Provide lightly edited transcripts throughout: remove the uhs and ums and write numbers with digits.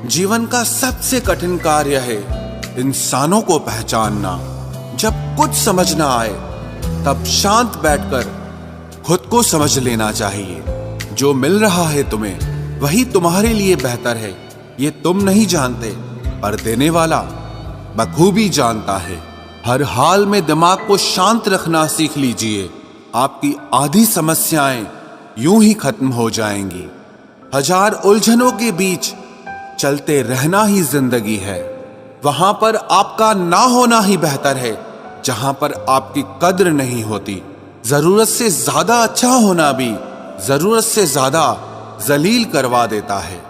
जीवन का सबसे कठिन कार्य है इंसानों को पहचानना। जब कुछ समझ ना आए तब शांत बैठकर खुद को समझ लेना चाहिए। जो मिल रहा है तुम्हें वही तुम्हारे लिए बेहतर है, ये तुम नहीं जानते पर देने वाला बखूबी जानता है। हर हाल में दिमाग को शांत रखना सीख लीजिए, आपकी आधी समस्याएं यूं ही खत्म हो जाएंगी। हजार उलझनों के बीच चलते रहना ही जिंदगी है। वहां पर आपका ना होना ही बेहतर है जहां पर आपकी कद्र नहीं होती। जरूरत से ज्यादा अच्छा होना भी जरूरत से ज्यादा जलील करवा देता है।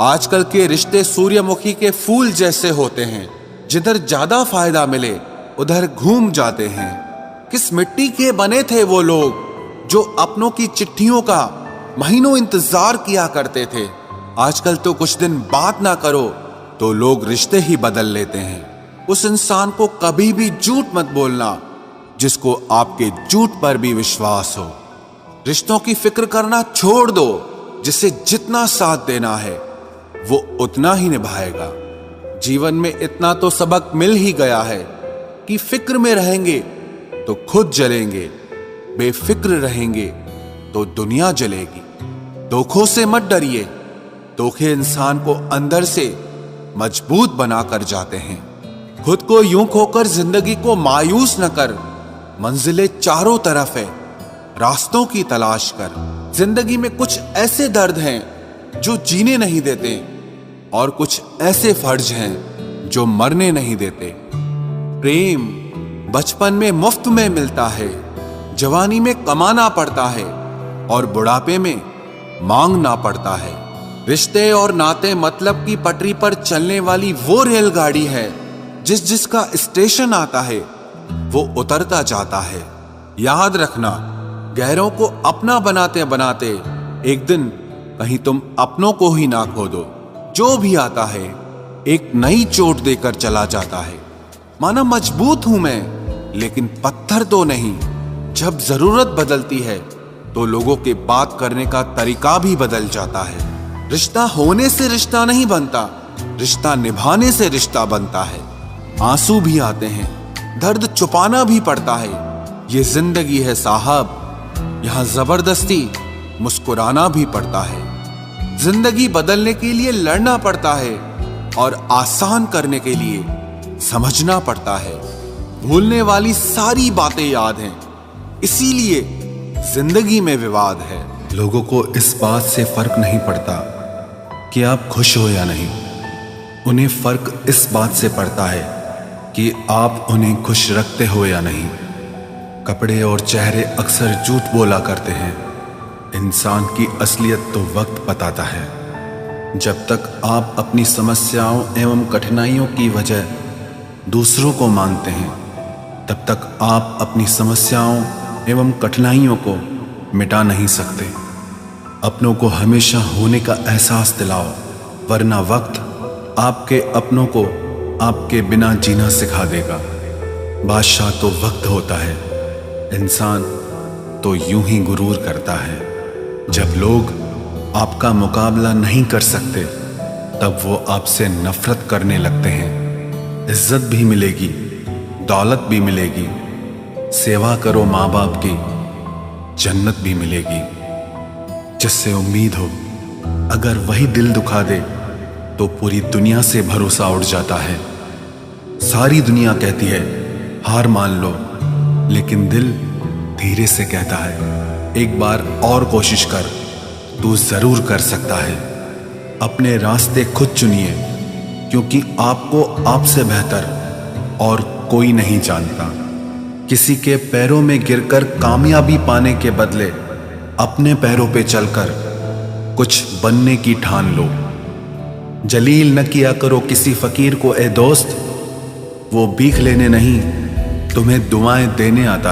आजकल के रिश्ते सूर्यमुखी के फूल जैसे होते हैं, जिधर ज्यादा फायदा मिले उधर घूम जाते हैं। किस मिट्टी के बने थे वो लोग जो अपनों की चिट्ठियों का महीनों इंतजार किया करते थे। आजकल तो कुछ दिन बात ना करो तो लोग रिश्ते ही बदल लेते हैं। उस इंसान को कभी भी झूठ मत बोलना जिसको आपके झूठ पर भी विश्वास हो। रिश्तों की फिक्र करना छोड़ दो, जिसे जितना साथ देना है वो उतना ही निभाएगा। जीवन में इतना तो सबक मिल ही गया है कि फिक्र में रहेंगे तो खुद जलेंगे, बेफिक्र रहेंगे तो दुनिया जलेगी। धोखों से मत डरिए, धोखे इंसान को अंदर से मजबूत बनाकर जाते हैं। खुद को यूं खोकर जिंदगी को मायूस न कर, मंजिलें चारों तरफ है, रास्तों की तलाश कर। जिंदगी में कुछ ऐसे दर्द हैं जो जीने नहीं देते और कुछ ऐसे फर्ज हैं जो मरने नहीं देते। प्रेम बचपन में मुफ्त में मिलता है, जवानी में कमाना पड़ता है और बुढ़ापे में मांगना पड़ता है। रिश्ते और नाते मतलब की पटरी पर चलने वाली वो रेलगाड़ी है, जिसका स्टेशन आता है वो उतरता जाता है। याद रखना, गैरों को अपना बनाते बनाते एक दिन कहीं तुम अपनों को ही ना खो दो। जो भी आता है एक नई चोट देकर चला जाता है। माना मजबूत हूं मैं, लेकिन पत्थर तो नहीं। जब जरूरत बदलती है तो लोगों के बात करने का तरीका भी बदल जाता है। रिश्ता होने से रिश्ता नहीं बनता, रिश्ता निभाने से रिश्ता बनता है। आंसू भी आते हैं, दर्द छुपाना भी पड़ता है। ये जिंदगी है साहब, यहां जबरदस्ती मुस्कुराना भी पड़ता है। जिंदगी बदलने के लिए लड़ना पड़ता है और आसान करने के लिए समझना पड़ता है। भूलने वाली सारी बातें याद हैं, इसीलिए जिंदगी में विवाद है। लोगों को इस बात से फर्क नहीं पड़ता कि आप खुश हो या नहीं, उन्हें फर्क इस बात से पड़ता है कि आप उन्हें खुश रखते हो या नहीं। कपड़े और चेहरे अक्सर झूठ बोला करते हैं, इंसान की असलियत तो वक्त बताता है। जब तक आप अपनी समस्याओं एवं कठिनाइयों की वजह दूसरों को मानते हैं, तब तक आप अपनी समस्याओं एवं कठिनाइयों को मिटा नहीं सकते। अपनों को हमेशा होने का एहसास दिलाओ, वरना वक्त आपके अपनों को आपके बिना जीना सिखा देगा। बादशाह तो वक्त होता है, इंसान तो यूं ही गुरूर करता है। जब लोग आपका मुकाबला नहीं कर सकते तब वो आपसे नफरत करने लगते हैं। इज्जत भी मिलेगी, दौलत भी मिलेगी, सेवा करो माँ बाप की, जन्नत भी मिलेगी। जिससे उम्मीद हो, अगर वही दिल दुखा दे तो पूरी दुनिया से भरोसा उड़ जाता है। सारी दुनिया कहती है हार मान लो, लेकिन दिल धीरे से कहता है एक बार और कोशिश कर, तू जरूर कर सकता है। अपने रास्ते खुद चुनिए, क्योंकि आपको आपसे बेहतर और कोई नहीं जानता। किसी के पैरों में गिरकर कामयाबी पाने के बदले अपने पैरों पे चलकर कुछ बनने की ठान लो। जलील न किया करो किसी फकीर को ए दोस्त, वो भीख लेने नहीं तुम्हें दुआएं देने आता